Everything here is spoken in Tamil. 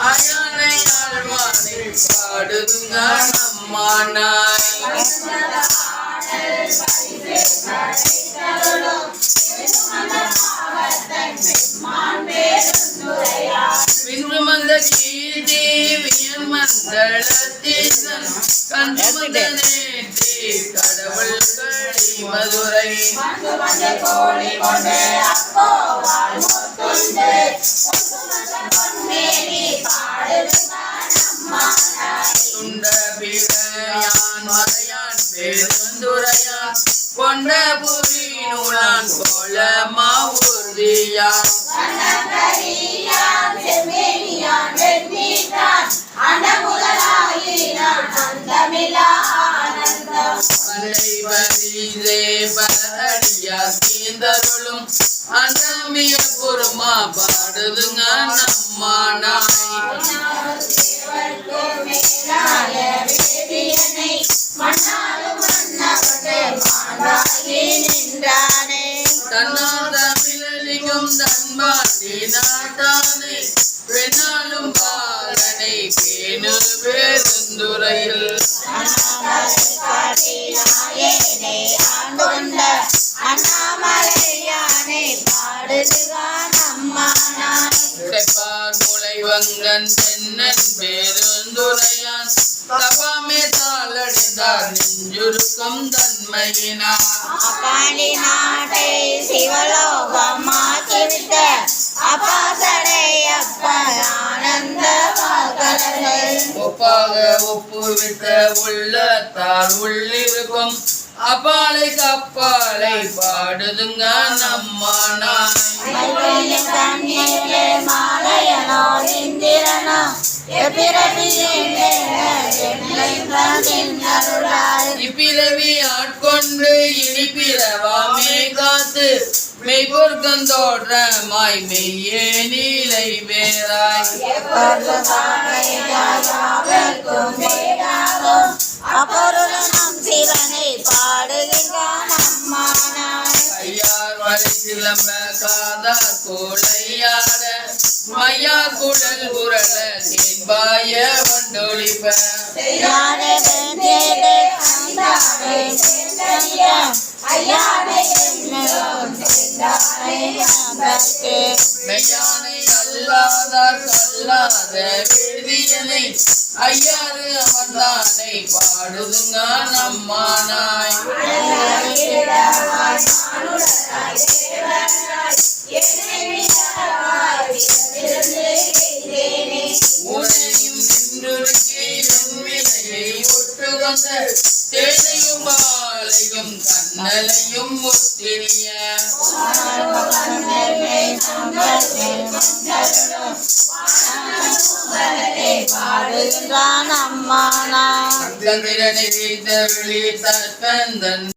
ஆயானை ஆழ்வானை பாடுதுங்க நம்மானாய் விண்ணுமந்த கீர்த்தி வியன் மந்தளத்தீசன் கண்முதனேற்றி கடவுள் கடி மதுரை துண்ட பிழையான் மறையான் பேருந்துரையான் கொண்ட புரி நூலான் கோல மாவுறுதியான் பலடியார்ந்தருளும் அந்தமிய பொறுமா பாடுதுங்க நம்மானாய் தன்னாதமிழிக்கும் தன்பாண்டி நாட்டானை பெண்ணாலும் பாலனை பேணு பேருந்துரையில் முளைவங்கன் தென்னன் பேருந்துரையான் தபாமே தாளடைந்தார் நெஞ்சுருக்கும் தன்மையினார் அப்பாண்டி நாட்டை சிவலோகமாக்கிவிட்ட அப்பாசடையப்ப ஆனந்த ஒப்பாக ஒப்புவித்த உள்ளத்தார் உள்ளிருக்கும் அப்பாலை கப்பாலை பாடுதுங்க நம்மானாய் இப்பிறவி ஆட்கொண்டு இனிப்பிறவாமே காத்து மெய்பொருக்கந்தோற்றமாய் மெய்யே நீலை வேறாய் அப்பொருளும் சிவனை பாடுகின்றான் அம்மானாய் ஐயார் வரை சிலம்ப காதார் கோளையாட மையா குழல் உரள தேன்பாய வண்டொழிப்ப மெய்யானை அல்லாதார் கல்லாத வேதியனை ஐயாறு அமர்ந்தானை பாடுதுங்க நம்மானாய் ஊனையும் நின்றுருக்கி என்வினையை ஒட்டுகந்த தேனையும் பாலையும் கண்ணலையும் முத்திரிய பாடுகின்றான் அம்மானாய் கந்திரனை வெளி தற்கந்தன்